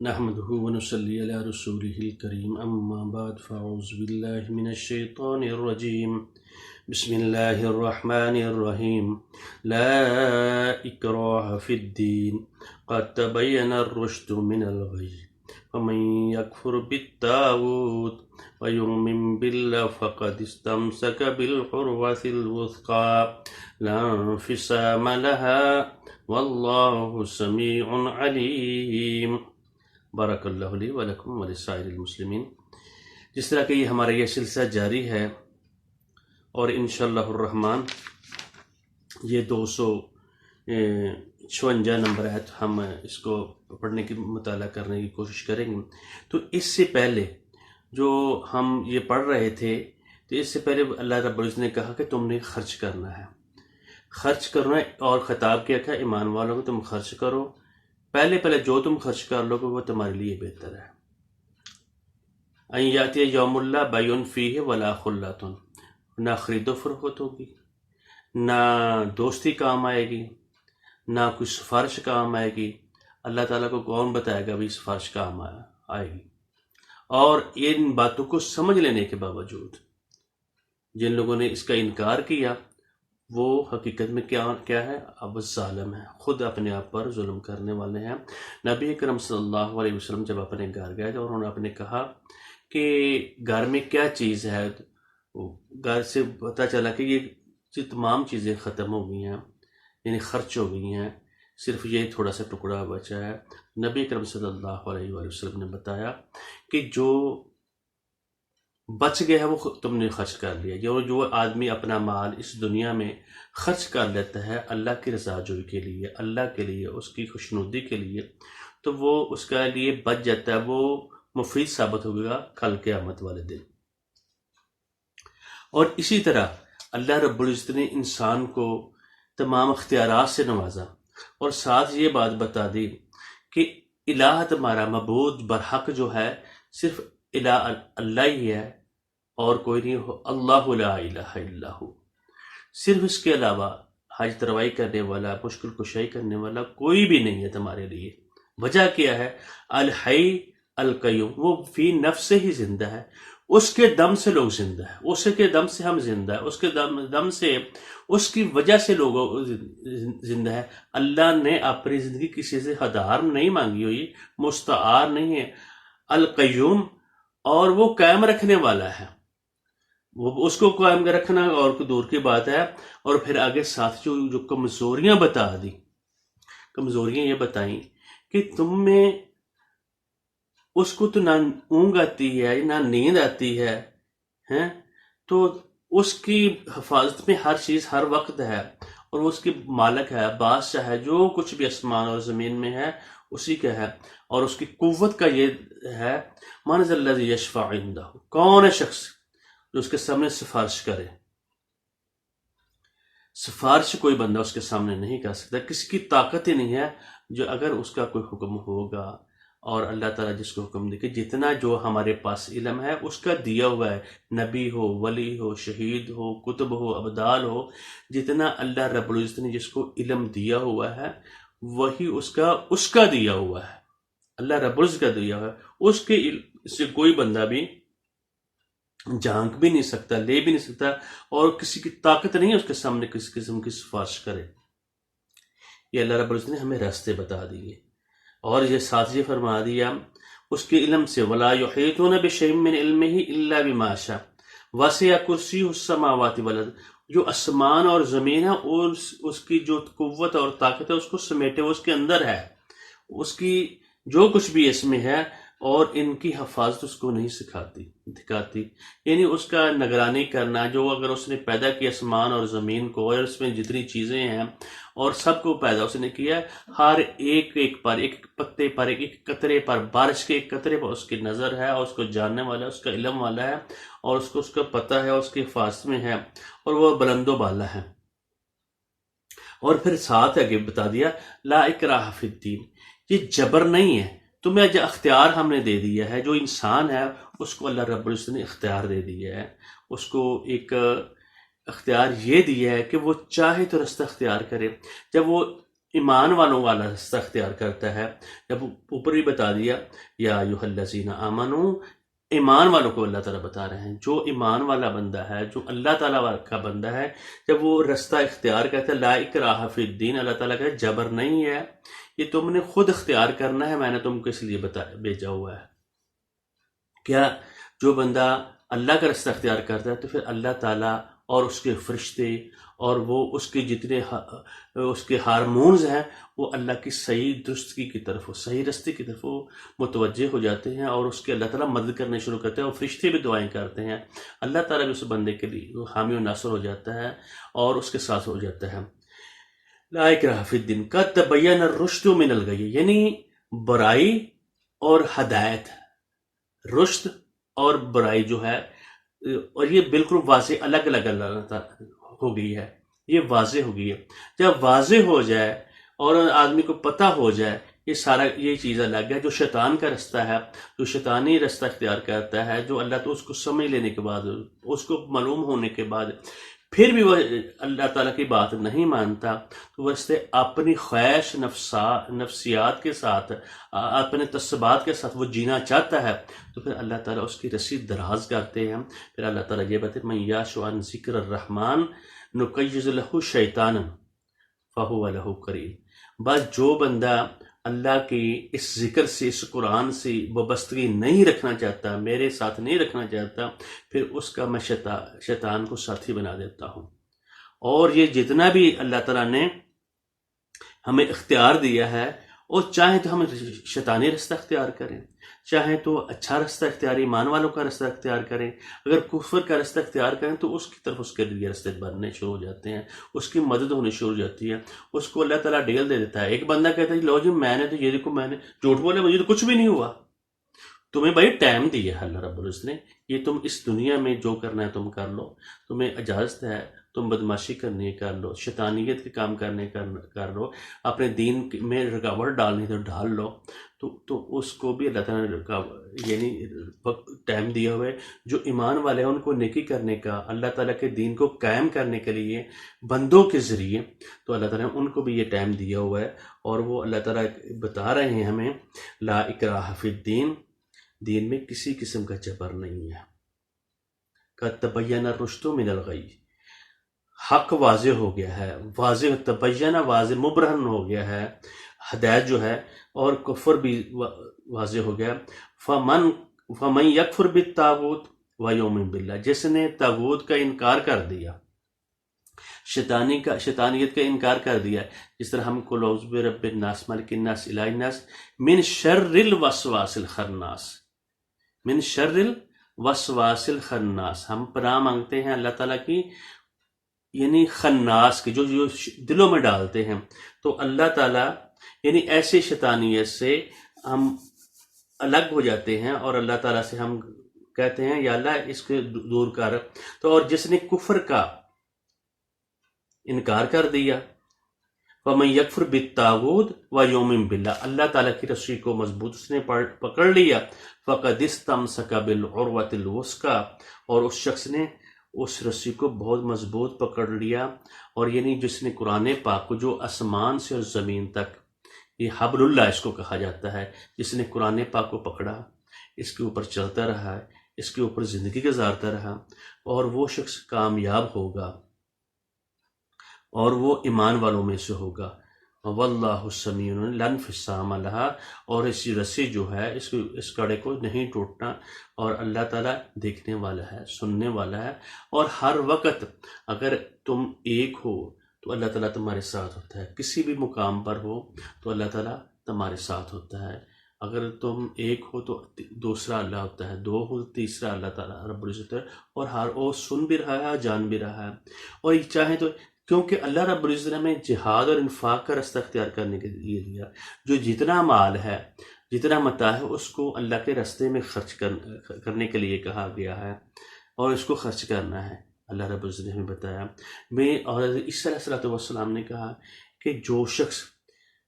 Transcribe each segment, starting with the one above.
نحمده ونصلي على رسوله الكريم أما بعد فأعوذ بالله من الشيطان الرجيم بسم الله الرحمن الرحيم لا إكراه في الدين قد تبين الرشد من الغي ومن يكفر بالطاغوت ويؤمن بالله فقد استمسك بالعروة الوثقى لا انفصام لها والله سميع عليم بارک اللہ لی ولکم ولسائر المسلمین۔ جس طرح کہ یہ ہمارا یہ سلسلہ جاری ہے اور انشاءاللہ الرحمن یہ 256 نمبر ہے، تو ہم اس کو پڑھنے کی مطالعہ کرنے کی کوشش کریں گے۔ تو اس سے پہلے جو ہم یہ پڑھ رہے تھے، تو اس سے پہلے اللہ رب العزت نے کہا کہ تم نے خرچ کرنا ہے، خرچ کرنا ہے، اور خطاب کیا تھا ایمان والوں کو تم خرچ کرو، پہلے جو تم خرچ کر لو گے وہ تمہارے لیے بہتر ہے۔ ان یاتی یوم اللہ بیع فیہ ولا خلۃ، نہ خرید و فروخت ہوگی، نہ دوستی کام آئے گی، نہ کوئی سفارش کام آئے گی۔ اللہ تعالیٰ کو کون بتائے گا بھی سفارش کام آئے گی؟ اور ان باتوں کو سمجھ لینے کے باوجود جن لوگوں نے اس کا انکار کیا وہ حقیقت میں کیا ہے؟ اب ظالم ہے، خود اپنے آپ پر ظلم کرنے والے ہیں۔ نبی اکرم صلی اللہ علیہ وسلم جب اپنے گھر گئے اور انہوں نے اپنے کہا کہ گھر میں کیا چیز ہے، گھر سے پتہ چلا کہ یہ تمام چیزیں ختم ہو گئی ہیں، یعنی خرچ ہو گئی ہیں، صرف یہ تھوڑا سا ٹکڑا بچا ہے۔ نبی اکرم صلی اللہ علیہ وسلم نے بتایا کہ جو بچ گیا ہے وہ تم نے خرچ کر لیا۔ جو آدمی اپنا مال اس دنیا میں خرچ کر لیتا ہے اللہ کی رضا جوئی کے لیے، اللہ کے لیے، اس کی خوشنودی کے لیے، تو وہ اس کے لیے بچ جاتا ہے، وہ مفید ثابت ہوگا کل قیامت والے دن۔ اور اسی طرح اللہ رب العزت نے انسان کو تمام اختیارات سے نوازا اور ساتھ یہ بات بتا دی کہ الہ تمہارا معبود برحق جو ہے صرف الہ اللہ ہی ہے اور کوئی نہیں ہو، اللہ لا الہ الا ہو، صرف اس کے علاوہ حاجت روائی کرنے والا، مشکل کشائی کرنے والا کوئی بھی نہیں ہے تمہارے لیے۔ وجہ کیا ہے؟ الحی القیوم، وہ فی نفس سے ہی زندہ ہے، اس کے دم سے لوگ زندہ ہے، اس کے دم سے ہم زندہ ہے، اس کے دم سے، اس کی وجہ سے لوگ زندہ ہے۔ اللہ نے اپنی زندگی کسی سے ہدار نہیں مانگی ہوئی، مستعار نہیں ہے، القیوم، اور وہ قائم رکھنے والا ہے، وہ اس کو قائم رکھنا اور دور کی بات ہے۔ اور پھر آگے ساتھ جو کمزوریاں بتا دی، کمزوریاں یہ بتائیں کہ تم میں اس کو تو نہ اونگ آتی ہے نہ نیند آتی ہے، تو اس کی حفاظت میں ہر چیز ہر وقت ہے، اور وہ اس کی مالک ہے، بادشاہ ہے، جو کچھ بھی آسمان اور زمین میں ہے اسی کا ہے۔ اور اس کی قوت کا یہ ہے، من ذا الذی یشفع عندہ، کون ہے شخص جو اس کے سامنے سفارش کرے؟ سفارش کوئی بندہ اس کے سامنے نہیں کر سکتا، کسی کی طاقت ہی نہیں ہے جو اگر اس کا کوئی حکم ہوگا، اور اللہ تعالیٰ جس کو حکم دے کہ جتنا جو ہمارے پاس علم ہے اس کا دیا ہوا ہے، نبی ہو، ولی ہو، شہید ہو، کتب ہو، ابدال ہو، جتنا اللہ رب العزت نے جس کو علم دیا ہوا ہے وہی اس کا دیا ہوا ہے، اللہ رب العزت کا دیا ہوا ہے، اس کے سے کوئی بندہ بھی جھانک بھی نہیں سکتا، لے بھی نہیں سکتا، اور کسی کی طاقت نہیں ہے اس کے سامنے کسی قسم کی سفارش کرے۔ یہ اللہ رب العزت نے ہمیں راستے بتا دیے، اور یہ ساتھ یہ فرما دیا اس کے علم سے، وَلَا يُحِيطُونَ بِشَيْءٍ مِّنْ عِلْمِهِ إِلَّا بِمَا شَاءَ وَسِعَ كُرْسِيُّهُ السَّمَاوَاتِ وَالْأَرْضَ، جو آسمان اور زمین ہے اور اس کی جو قوت اور طاقت ہے اس کو سمیٹے، وہ اس کے اندر ہے، اس کی جو کچھ بھی اس میں ہے، اور ان کی حفاظت اس کو نہیں دکھاتی، یعنی اس کا نگرانی کرنا، جو اگر اس نے پیدا کیا آسمان اور زمین کو اور اس میں جتنی چیزیں ہیں اور سب کو پیدا اس نے کیا، ہر ایک پر، ایک پتے پر، ایک قطرے پر، بارش کے ایک قطرے پر اس کی نظر ہے، اور اس کو جاننے والا ہے، اس کا علم والا ہے، اور اس کا پتہ ہے، اس کی حفاظت میں ہے، اور وہ بلند و بالا ہے۔ اور پھر ساتھ آگے بتا دیا لا اکراہ فی الدین، یہ جبر نہیں ہے، تمہیں جو اختیار ہم نے دے دیا ہے، جو انسان ہے اس کو اللہ رب العزت نے اختیار دے دیا ہے، اس کو ایک اختیار یہ دیا ہے کہ وہ چاہے تو رستہ اختیار کرے۔ جب وہ ایمان والوں والا راستہ اختیار کرتا ہے، جب اوپر بھی بتا دیا یا ایھا الذین آمنو، ایمان والوں کو اللہ تعالیٰ بتا رہے ہیں، جو ایمان والا بندہ ہے، جو اللہ تعالیٰ کا بندہ ہے، جب وہ راستہ اختیار کرتا ہے، لا اکراہ فی الدین، اللہ تعالیٰ کا جبر نہیں ہے، یہ تم نے خود اختیار کرنا ہے، میں نے تم کو اس لیے بھیجا ہوا ہے۔ کیا جو بندہ اللہ کا راستہ اختیار کرتا ہے تو پھر اللہ تعالیٰ اور اس کے فرشتے اور وہ اس کے جتنے اس کے ہارمونز ہیں وہ اللہ کی صحیح درستگی کی طرف، صحیح راستے کی طرف وہ متوجہ ہو جاتے ہیں، اور اس کے اللہ تعالیٰ مدد کرنے شروع کرتے ہیں، اور فرشتے بھی دعائیں کرتے ہیں، اللہ تعالیٰ بھی اس بندے کے لیے وہ حامی و ناصر ہو جاتا ہے اور اس کے ساتھ ہو جاتا ہے۔ لا اکراہ فی الدین قد تبین الرشد من الغی، یعنی برائی اور ہدایت، رشد اور برائی جو ہے، اور یہ بالکل واضح الگ الگ اللہ ہو گئی ہے، یہ واضح ہو گئی ہے۔ جب واضح ہو جائے اور آدمی کو پتہ ہو جائے یہ سارا یہ چیز الگ ہے، جو شیطان کا راستہ ہے، جو شیطانی راستہ اختیار کرتا ہے، جو اللہ تو اس کو سمجھ لینے کے بعد، اس کو معلوم ہونے کے بعد پھر بھی وہ اللہ تعالیٰ کی بات نہیں مانتا، تو وہ اس سے اپنی خواہش نفسیات کے ساتھ، اپنے تصبات کے ساتھ وہ جینا چاہتا ہے، تو پھر اللہ تعالیٰ اس کی رسی دراز کرتے ہیں۔ پھر اللہ تعالیٰ یہ بتائے من یعش عن ذکر الرحمن نقیض لہ شیطانا فہو لہ قرین، بس جو بندہ اللہ کی اس ذکر سے، اس قرآن سے وابستگی نہیں رکھنا چاہتا، میرے ساتھ نہیں رکھنا چاہتا، پھر اس کا میں شیطان کو ساتھی بنا دیتا ہوں۔ اور یہ جتنا بھی اللہ تعالیٰ نے ہمیں اختیار دیا ہے، اور چاہے تو ہم شیطانی راستہ اختیار کریں، چاہے تو اچھا راستہ اختیار، ایمان والوں کا راستہ اختیار کریں، اگر کفر کا راستہ اختیار کریں تو اس کی طرف اس کے لیے راستے بننے شروع ہو جاتے ہیں، اس کی مدد ہونی شروع ہو جاتی ہے، اس کو اللہ تعالیٰ ڈیل دے دیتا ہے۔ ایک بندہ کہتا ہے لو جی میں نے تو یہ دیکھو، میں نے جھوٹ بولے، مجھے تو کچھ بھی نہیں ہوا۔ تمہیں بھائی ٹائم دیا ہے اللہ رب العزت نے، یہ تم اس دنیا میں جو کرنا ہے تم کر لو، تمہیں اجازت ہے، تم بدماشی کرنی ہے کر لو، شیطانیت کے کام کرنے کر لو، اپنے دین میں رکاوٹ ڈالنی تو ڈال لو، تو اس کو بھی اللہ تعالیٰ نے یعنی ٹائم دیا ہوا ہے۔ جو ایمان والے ہیں ان کو نیکی کرنے کا، اللہ تعالیٰ کے دین کو قائم کرنے کے لیے بندوں کے ذریعے، تو اللہ تعالیٰ نے ان کو بھی یہ ٹائم دیا ہوا ہے، اور وہ اللہ تعالیٰ بتا رہے ہیں ہمیں لا اکراہ فی الدین، دین میں کسی قسم کا جبر نہیں ہے۔ قد تبین الرشد من الغی، حق واضح ہو گیا ہے، واضح تبین، واضح مبرہن ہو گیا ہے، ہدایت جو ہے، اور کفر بھی واضح ہو گیا۔ فمن یکفر بالطاغوت ویؤمن باللہ، جس نے طاغوت کا انکار کر دیا، شیطانیت کا انکار کر دیا، جس طرح ہم قل اعوذ برب الناس ملک الناس الہ الناس من شر الوسواس الخناس، من شر الوسواس الخناس، ہم پناہ مانگتے ہیں اللہ تعالیٰ کی، یعنی خناس کی، جو دلوں میں ڈالتے ہیں، تو اللہ تعالیٰ یعنی ایسے شیطانیت سے ہم الگ ہو جاتے ہیں، اور اللہ تعالیٰ سے ہم کہتے ہیں یا اللہ اس کو دور کر۔ تو اور جس نے کفر کا انکار کر دیا، وَمَن يَكْفُرْ بِالطَّاغُوتِ وَيُؤْمِن بِاللَّهِ، اللہ تعالیٰ کی رسی کو مضبوط اس نے پکڑ لیا، فَقَدِ اسْتَمْسَكَ بِالْعُرْوَةِ الْوُثْقَىٰ، اور اس شخص نے اس رسی کو بہت مضبوط پکڑ لیا، اور یعنی جس نے قرآن پاک کو، جو آسمان سے اور زمین تک، یہ حبل اللہ اس کو کہا جاتا ہے، جس نے قرآن پاک کو پکڑا، اس کے اوپر چلتا رہا، اس کے اوپر زندگی گزارتا رہا، اور وہ شخص کامیاب ہوگا، اور وہ ایمان والوں میں سے ہوگا۔ واللہ سمیع لا انفصام لها، اور اسی رسی جو ہے اس کڑے کو نہیں ٹوٹنا، اور اللہ تعالیٰ دیکھنے والا ہے، سننے والا ہے، اور ہر وقت اگر تم ایک ہو تو اللہ تعالیٰ تمہارے ساتھ ہوتا ہے، کسی بھی مقام پر ہو تو اللہ تعالیٰ تمہارے ساتھ ہوتا ہے، اگر تم ایک ہو تو دوسرا اللہ ہوتا ہے، دو ہو تو تیسرا اللہ تعالیٰ رب العزت ہے، اور وہ سن بھی رہا ہے، جان بھی رہا ہے، اور یہ چاہے تو، کیونکہ اللہ رب العزت نے ہمیں جہاد اور انفاق کا راستہ اختیار کرنے کے لیے دیا، جو جتنا مال ہے، جتنا متاع ہے، اس کو اللہ کے راستے میں خرچ کرنے کے لیے کہا گیا ہے، اور اس کو خرچ کرنا ہے، اللہ رب العزت نے ہمیں بتایا۔ اور عیسیٰ علیہ الصلوۃ والسلام نے کہا کہ جو شخص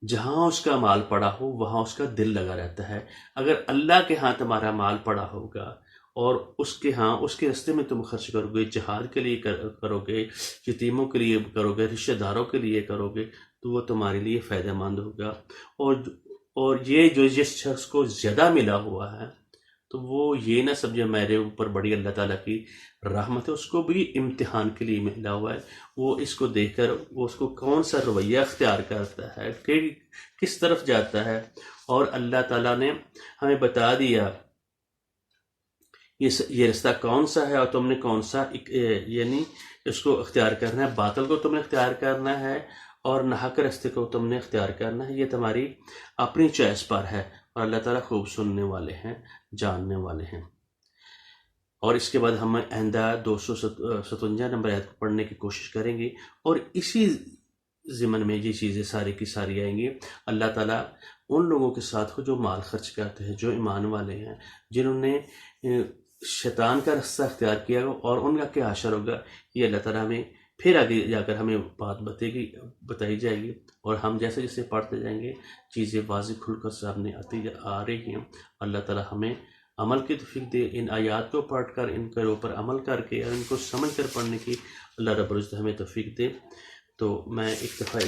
جہاں اس کا مال پڑا ہو وہاں اس کا دل لگا رہتا ہے، اگر اللہ کے ہاں تمہارا مال پڑا ہوگا اور اس کے ہاں، اس کے راستے میں تم خرچ کرو گے، جہاد کے لیے کرو گے، یتیموں کے لیے کرو گے، رشتہ داروں کے لیے کرو گے، تو وہ تمہارے لیے فائدہ مند ہوگا، اور یہ جو جس شخص کو زیادہ ملا ہوا ہے تو وہ یہ نہ سمجھے میرے اوپر بڑی اللہ تعالیٰ کی رحمت ہے، اس کو بھی امتحان کے لیے ملا ہوا ہے۔ وہ اس کو دیکھ کر وہ اس کو کون سا رویہ اختیار کرتا ہے، کہ کس طرف جاتا ہے۔ اور اللہ تعالیٰ نے ہمیں بتا دیا یہ رستہ کون سا ہے، اور تم نے کون سا یعنی اس کو اختیار کرنا ہے۔ باطل کو تم نے اختیار کرنا ہے اور ناحق رستے کو تم نے اختیار کرنا ہے، یہ تمہاری اپنی چوائس پر ہے، اور اللہ تعالیٰ خوب سننے والے ہیں، جاننے والے ہیں۔ اور اس کے بعد ہم آئندہ 257 نمبر آیت کو پڑھنے کی کوشش کریں گے، اور اسی ضمن میں یہ چیزیں ساری کی ساری آئیں گی۔ اللہ تعالیٰ ان لوگوں کے ساتھ ہو جو مال خرچ کرتے ہیں، جو ایمان والے ہیں، جنہوں نے شیطان کا رستہ اختیار کیا، اور ان کا کیا حشر ہوگا، یہ اللہ تعالیٰ ہمیں پھر آگے جا کر ہمیں بات بتائی جائے گی، اور ہم جیسے جیسے پڑھتے جائیں گے چیزیں واضح کھل کر سامنے آ رہی ہیں۔ اللہ تعالیٰ ہمیں عمل کی توفیق دے، ان آیات کو پڑھ کر ان کے اوپر عمل کر کے اور ان کو سمجھ کر پڑھنے کی اللہ رب العزت ہمیں توفیق دے۔ تو میں ایک دفعہ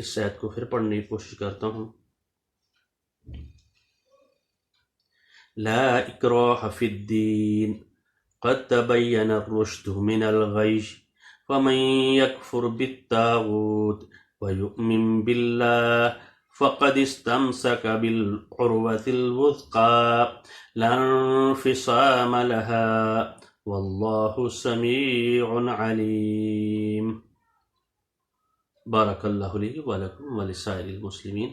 اس آیت کو پھر پڑھنے کی کوشش کرتا ہوں۔ لا اکراہ فی الدین قد تبین الرشد من الغی فمن یکفر بالطاغوت ویؤمن باللہ فقد استمسک بالعروة الوثقى لا انفصام لها واللہ سمیع علیم۔ بارک اللہ لی ولکم ولسائر المسلمین۔